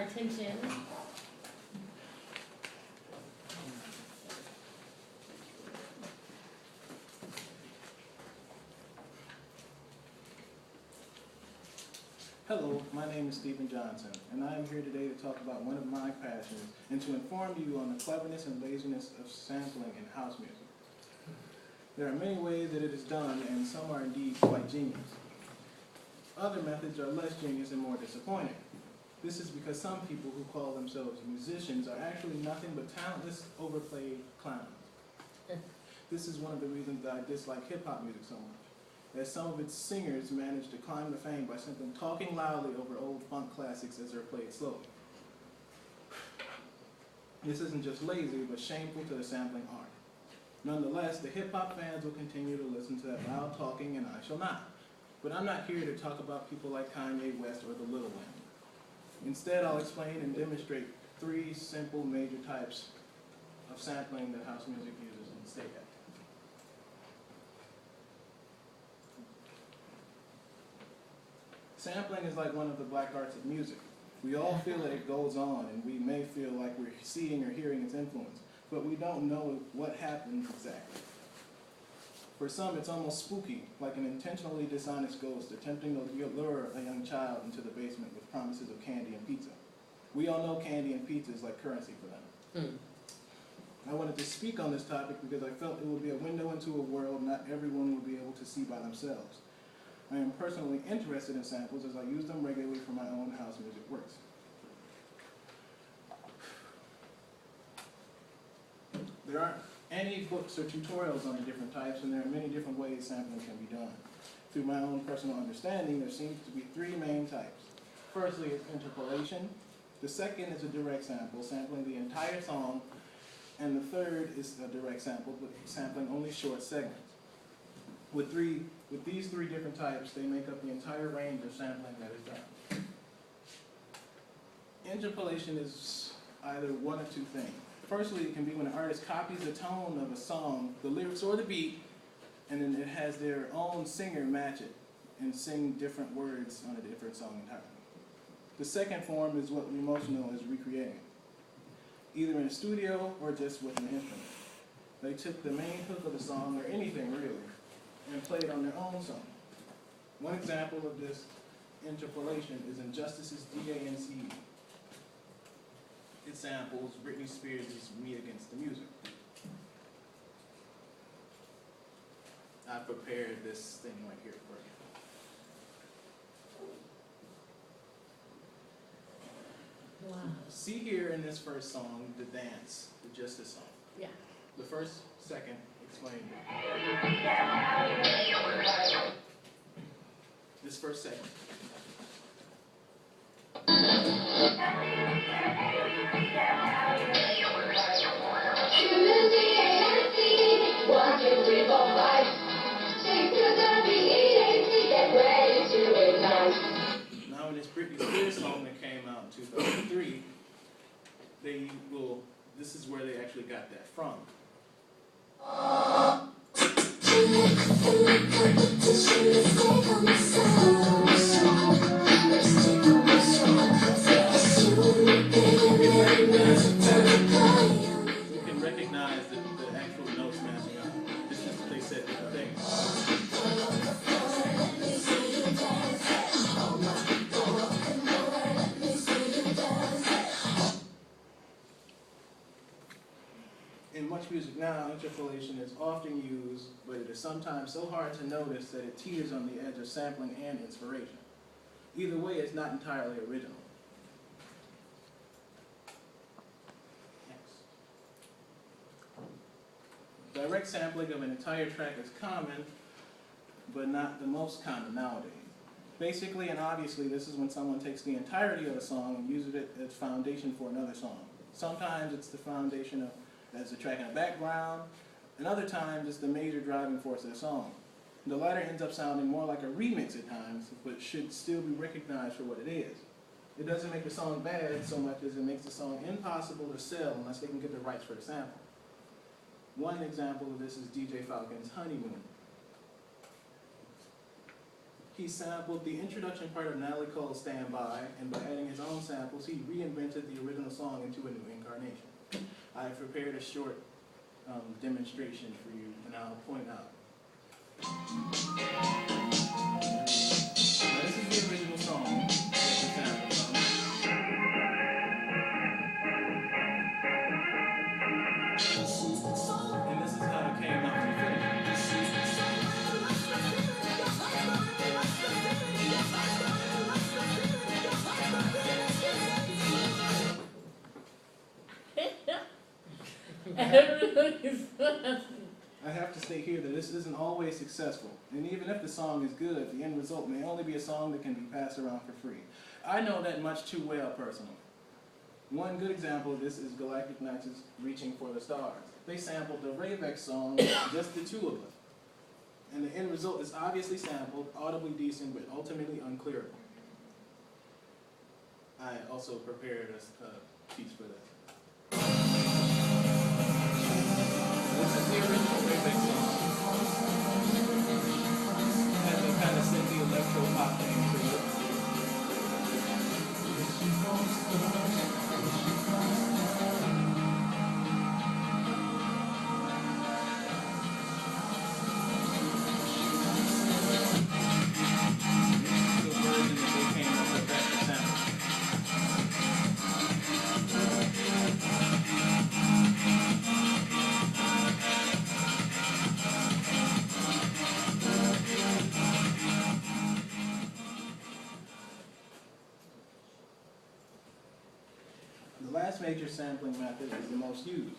attention. Hello, my name is Stephen Johnson, and I am here today to talk about one of my passions and to inform you on the cleverness and laziness of sampling in house music. There are many ways that it is done, and some are indeed quite genius. Other methods are less genius and more disappointing. This is because some people who call themselves musicians are actually nothing but talentless, overplayed clowns. This is one of the reasons that I dislike hip-hop music so much, as some of its singers manage to climb the fame by simply talking loudly over old funk classics as they're played slowly. This isn't just lazy, but shameful to the sampling art. Nonetheless, the hip-hop fans will continue to listen to that loud talking, and I shall not. But I'm not here to talk about people like Kanye West or the Little Wayne. Instead, I'll explain and demonstrate three simple major types of sampling that house music uses instead. Sampling is like one of the black arts of music. We all feel that it goes on, and we may feel like we're seeing or hearing its influence, but we don't know what happens exactly. For some, it's almost spooky, like an intentionally dishonest ghost attempting to lure a young child into the basement with promises of candy and pizza. We all know candy and pizza is like currency for them. I wanted to speak on this topic because I felt it would be a window into a world not everyone would be able to see by themselves. I am personally interested in samples as I use them regularly for my own house music works. There aren't any books or tutorials on the different types, and there are many different ways sampling can be done. Through my own personal understanding, there seems to be three main types. Firstly, it's interpolation. The second is a direct sample, sampling the entire song. And the third is a direct sample, but sampling only short segments. With these three different types, they make up the entire range of sampling that is done. Interpolation is either one of two things. Firstly, it can be when an artist copies the tone of a song, the lyrics or the beat, and then it has their own singer match it and sing different words on a different song entirely. The second form is what Emotional is recreating, either in a studio or just with an instrument. They took the main hook of the song, or anything really, and played on their own song. One example of this interpolation is in Justice's DANCE. It samples Britney Spears' Me Against the Music. I prepared this thing right here for you. Wow. See here in this first song, the dance, the Justice song. Yeah. The first, second, explain. This first second. Now in this Britney Spears song that came out in 2003, this is where they actually got that from. You can recognize the actual notes matching up. It's just that they said different things. In much music now, interpolation is often used, but it is sometimes so hard to notice that it teeters on the edge of sampling and inspiration. Either way, it's not entirely original. Next. Direct sampling of an entire track is common, but not the most common nowadays. Basically and obviously, this is when someone takes the entirety of a song and uses it as foundation for another song. Sometimes it's the foundation as a track in the background, and other times it's the major driving force of the song. The latter ends up sounding more like a remix at times, but should still be recognized for what it is. It doesn't make the song bad so much as it makes the song impossible to sell unless they can get the rights for the sample. One example of this is DJ Falcon's Honeymoon. he sampled the introduction part of Natalie Cole's Stand By, and by adding his own samples, he reinvented the original song into a new incarnation. I've prepared a short demonstration for you, and I'll point out. Now, this is the original song that the sample from. And this is how it came out to finish. I have to state here that this isn't always successful, and even if the song is good, the end result may only be a song that can be passed around for free. I know that much too well personally. One good example of this is Galactic Knights' Reaching for the Stars. They sampled the Ravex song, Just the Two of Us. And the end result is obviously sampled, audibly decent, but ultimately unclearable. I also prepared a piece for that. This is the original Ravex song. It has a kind of synthy electro pop thing to it. The last major sampling method is the most used.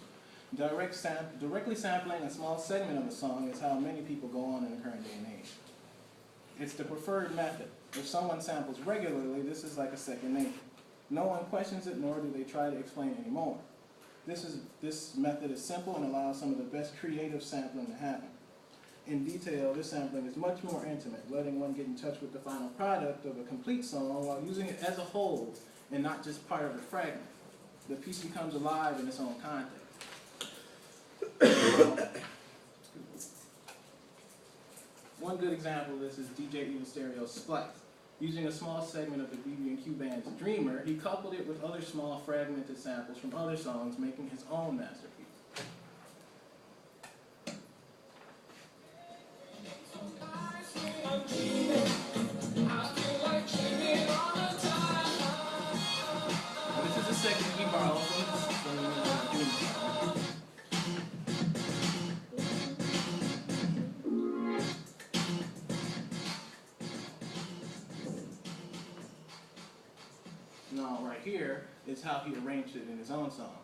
Directly sampling a small segment of a song is how many people go on in the current day and age. It's the preferred method. If someone samples regularly, this is like a second nature. No one questions it, nor do they try to explain anymore. This method is simple and allows some of the best creative sampling to happen. In detail, this sampling is much more intimate, letting one get in touch with the final product of a complete song while using it as a whole and not just part of the fragment. The piece becomes alive in its own context. One good example of this is DJ Evil Stereo's Splice. Using a small segment of the BB&Q band's Dreamer, he coupled it with other small fragmented samples from other songs, making his own masterpiece. This is a segment he borrowed from Now, right here is how he arranged it in his own song.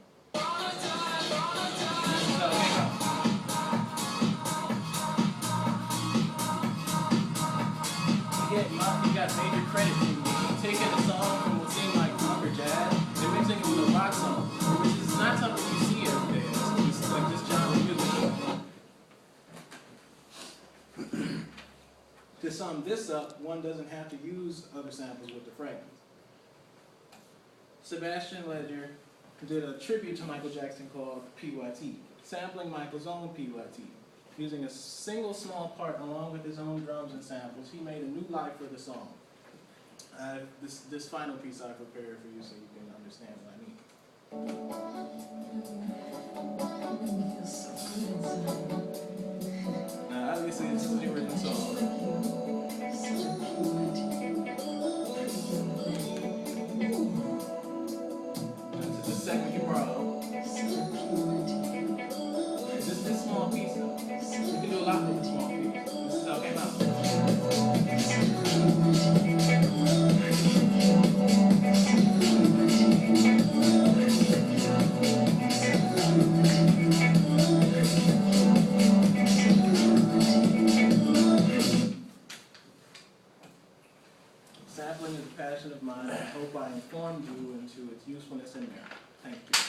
He got major credit for taking a song from what seemed like punk or jazz and mixing it with a rock song, which is not something you see every day. It's like this genre of music. To sum this up, one doesn't have to use other samples with the fragments. Sebastian Ledger did a tribute to Michael Jackson called PYT, sampling Michael's own PYT. Using a single small part along with his own drums and samples, he made a new life for the song. This final piece I prepared for you so you can understand what I mean. Now, obviously, this is the original song. This is the segment you borrowed. This small piece, you can do a lot with a small piece. This is how it came out. Sampling is a passion of mine, and I hope I informed you into its usefulness and merit. Thank you.